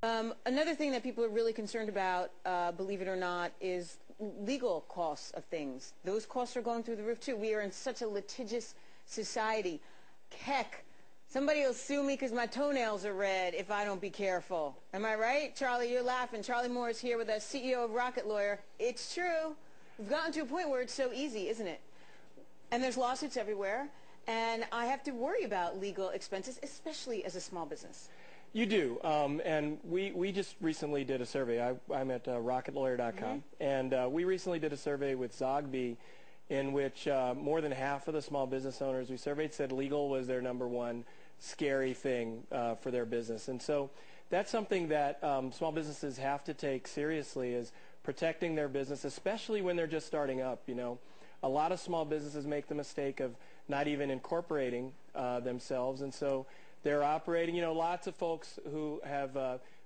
Another thing that people are really concerned about, believe it or not, is legal costs of things. Those costs are going through the roof, too. We are in such a litigious society. Heck, somebody will sue me because my toenails are red if I don't be careful. Am I right? Charlie, you're laughing. Charlie Moore is here with us, CEO of Rocket Lawyer. It's true. We've gotten to a point where it's so easy, isn't it? And there's lawsuits everywhere. And I have to worry about legal expenses, especially as a small business. You do, and we just recently did a survey. I'm at rocketlawyer.com, and we recently did a survey with Zogby in which more than half of the small business owners we surveyed said legal was their number one scary thing for their business. And so that's something that small businesses have to take seriously, is protecting their business, especially when they're just starting up. You know, a lot of small businesses make the mistake of not even incorporating themselves, and so they're operating, you know, lots of folks who have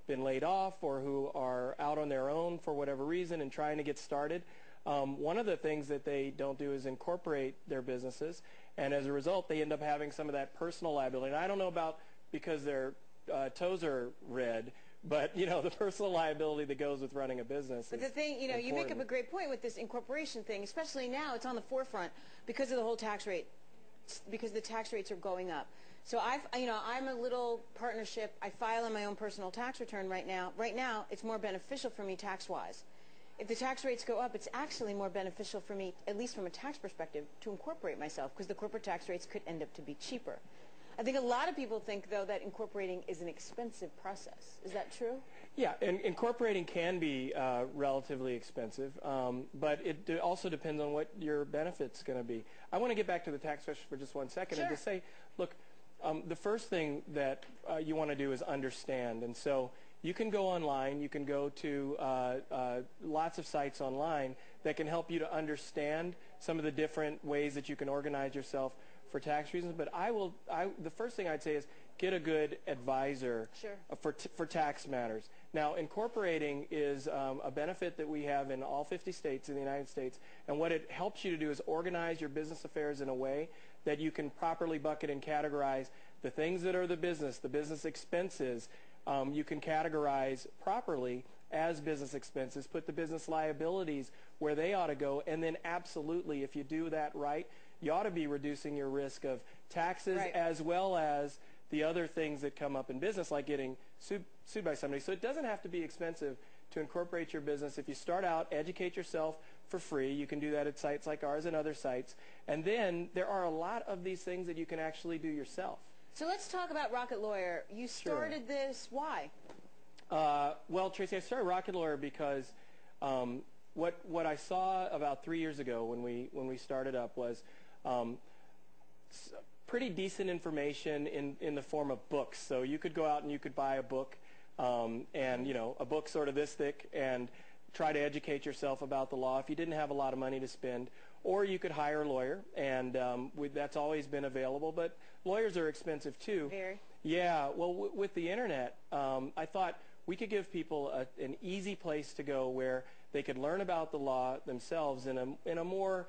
been laid off or who are out on their own for whatever reason and trying to get started. One of the things that they don't do is incorporate their businesses, and as a result, they end up having some of that personal liability. And I don't know about because their toes are red, but, you know, the personal liability that goes with running a business. But the thing, you know, you make up a great point with this incorporation thing, especially now it's on the forefront because of the whole tax rate, because the tax rates are going up. So I'm a little partnership. I file on my own personal tax return right now. Right now, it's more beneficial for me tax-wise. If the tax rates go up, it's actually more beneficial for me, at least from a tax perspective, to incorporate myself because the corporate tax rates could end up to be cheaper. I think a lot of people think, though, that incorporating is an expensive process. Is that true? Yeah, and incorporating can be relatively expensive, but it also depends on what your benefit's going to be. I want to get back to the tax question for just one second and just say, look, the first thing that you want to do is understand. And so you can go online, you can go to lots of sites online that can help you to understand some of the different ways that you can organize yourself for tax reasons. But the first thing I'd say is get a good advisor for tax matters. Now, incorporating is a benefit that we have in all 50 states in the United States, and what it helps you to do is organize your business affairs in a way that you can properly bucket and categorize the things that are the business expenses. You can categorize properly as business expenses, put the business liabilities where they ought to go, and then absolutely, if you do that right, you ought to be reducing your risk of taxes as well as the other things that come up in business, like getting sued by somebody. So it doesn't have to be expensive to incorporate your business. If you start out, educate yourself for free. You can do that at sites like ours and other sites. And then there are a lot of these things that you can actually do yourself. So let's talk about Rocket Lawyer. You started this. Why? Well, Tracy, I started Rocket Lawyer because what I saw about 3 years ago when we started up was pretty decent information in the form of books. So you could go out and you could buy a book, and, you know, a book sort of this thick, and try to educate yourself about the law if you didn't have a lot of money to spend. Or you could hire a lawyer, and that's always been available. But lawyers are expensive, too. Very. Yeah. Well, with the Internet, I thought we could give people an easy place to go where they could learn about the law themselves in a more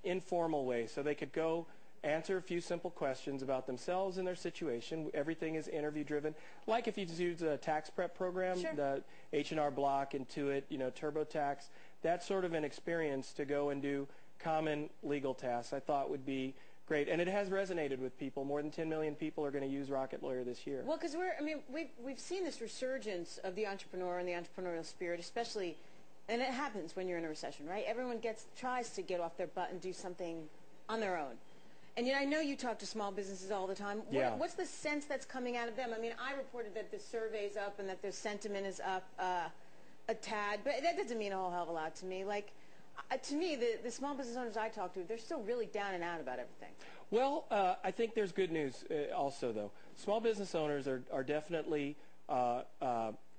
informal way. So they could go answer a few simple questions about themselves and their situation. Everything is interview driven. Like if you use a tax prep program, the H&R Block, Intuit, you know, TurboTax, that's sort of an experience to go and do common legal tasks I thought would be great. And it has resonated with people. More than 10 million people are going to use Rocket Lawyer this year. Well, because we've seen this resurgence of the entrepreneur and the entrepreneurial spirit, especially, and it happens when you're in a recession, right? Everyone tries to get off their butt and do something on their own. And yet I know you talk to small businesses all the time. What's the sense that's coming out of them? I mean, I reported that the survey's up and that their sentiment is up a tad, but that doesn't mean a whole hell of a lot to me. Like, to me, the small business owners I talk to, they're still really down and out about everything. Well, I think there's good news also, though. Small business owners are definitely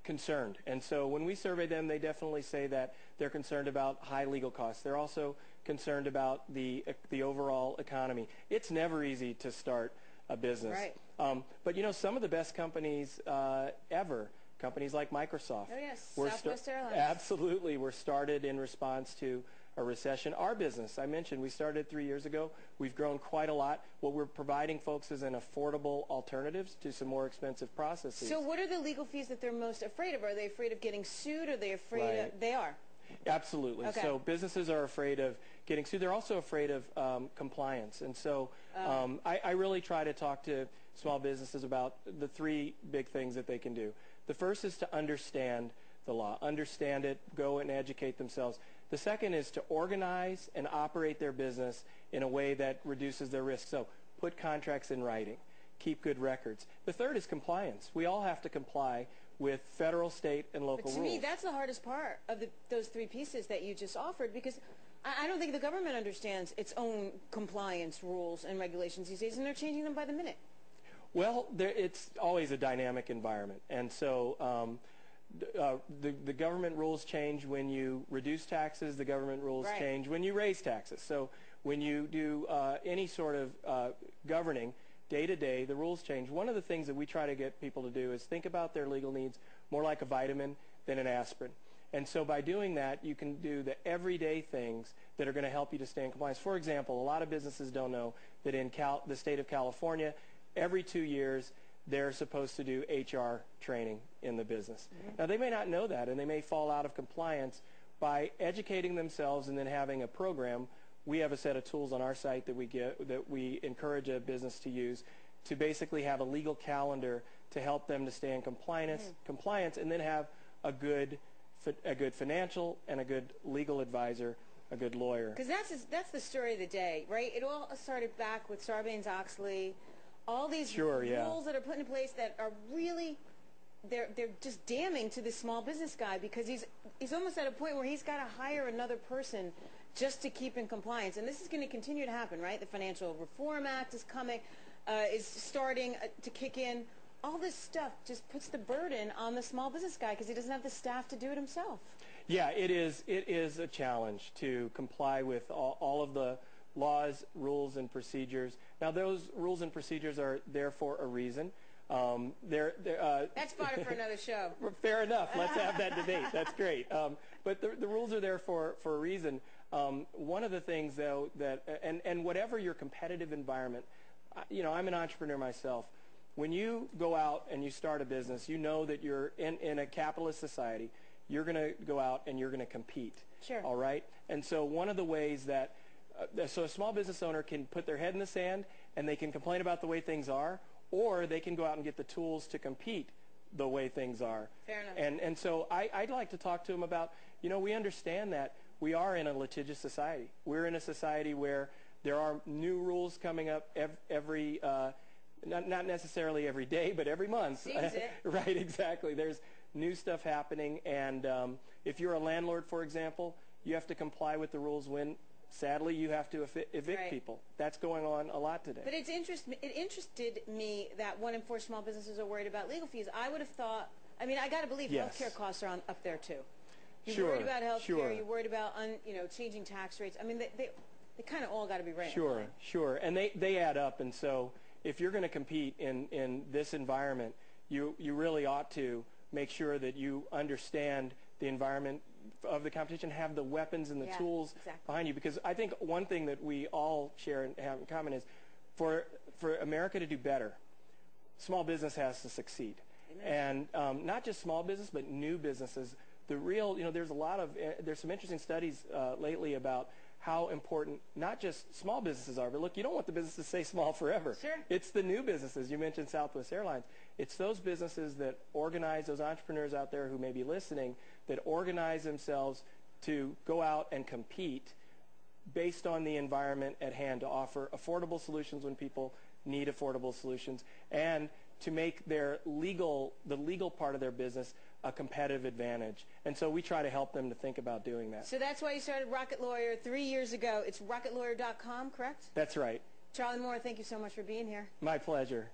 concerned. And so when we survey them, they definitely say that they're concerned about high legal costs. They're also concerned about the overall economy. It's never easy to start a business. Right. But, you know, some of the best companies ever companies like Microsoft. Oh, yes, Southwest Airlines. Absolutely. We're started in response to a recession. Our business, I mentioned, we started 3 years ago. We've grown quite a lot. What we're providing folks is an affordable alternatives to some more expensive processes. So what are the legal fees that they're most afraid of? Are they afraid of getting sued? Are they afraid of... They are. Absolutely. Okay. So businesses are afraid of getting sued. They're also afraid of compliance. And so I really try to talk to small businesses about the three big things that they can do. The first is to understand the law, understand it, go and educate themselves. The second is to organize and operate their business in a way that reduces their risk. So put contracts in writing, keep good records. The third is compliance. We all have to comply with federal, state, and local rules. But to me, that's the hardest part of those three pieces that you just offered, because I don't think the government understands its own compliance rules and regulations these days, and they're changing them by the minute. Well, it's always a dynamic environment, and so the government rules change when you reduce taxes. The government rules change when you raise taxes. So when you do any sort of governing day to day, the rules change. One of the things that we try to get people to do is think about their legal needs more like a vitamin than an aspirin. And so by doing that, you can do the everyday things that are going to help you to stay in compliance. For example, a lot of businesses don't know that in the state of California, every 2 years, they're supposed to do HR training in the business. Now, they may not know that, and they may fall out of compliance. By educating themselves and then having a program, we have a set of tools on our site that we encourage a business to use to basically have a legal calendar to help them to stay in compliance and then have a good financial and a good legal advisor, a good lawyer. Because that's the story of the day, right? It all started back with Sarbanes-Oxley. All these rules that are put in place that are really, they're just damning to this small business guy, because he's almost at a point where he's got to hire another person just to keep in compliance. And this is going to continue to happen, right? The Financial Reform Act is coming, is starting to kick in. All this stuff just puts the burden on the small business guy because he doesn't have the staff to do it himself. Yeah, it is a challenge to comply with all of the laws, rules, and procedures. Now, those rules and procedures are there for a reason. That's fodder for another show. Fair enough. Let's have that debate. That's great. But the rules are there for a reason. One of the things, though, and whatever your competitive environment, I'm an entrepreneur myself. When you go out and you start a business, you know that you're in a capitalist society. You're going to go out and you're going to compete. Sure. All right? And so one of the ways that so a small business owner can put their head in the sand and they can complain about the way things are, or they can go out and get the tools to compete the way things are. Fair enough. And so I'd like to talk to them about, we understand that we are in a litigious society. We're in a society where there are new rules coming up every not necessarily every day, but every month. Seems it. Right, exactly. There's new stuff happening, and if you're a landlord, for example, you have to comply with the rules when, sadly, you have to evict people. That's going on a lot today. But it interested me that 1 in 4 small businesses are worried about legal fees. I would have thought, I got to believe healthcare costs are up there too. You're worried about healthcare. You're worried about changing tax rates. They kind of all got to be right. Sure. And they add up. And so if you're going to compete in this environment, you really ought to make sure that you understand the environment of the competition, have the weapons and the tools behind you. Because I think one thing that we all share and have in common is for America to do better, small business has to succeed. Amen. And not just small business, but new businesses. There's some interesting studies lately about how important not just small businesses are, but look, you don't want the businesses to stay small forever. Sure. It's the new businesses. You mentioned Southwest Airlines. It's those businesses that organize, those entrepreneurs out there who may be listening, that organize themselves to go out and compete based on the environment at hand, to offer affordable solutions when people need affordable solutions, and to make the legal part of their business a competitive advantage. And so we try to help them to think about doing that. So that's why you started Rocket Lawyer 3 years ago. It's rocketlawyer.com, correct? That's right. Charlie Moore, thank you so much for being here. My pleasure.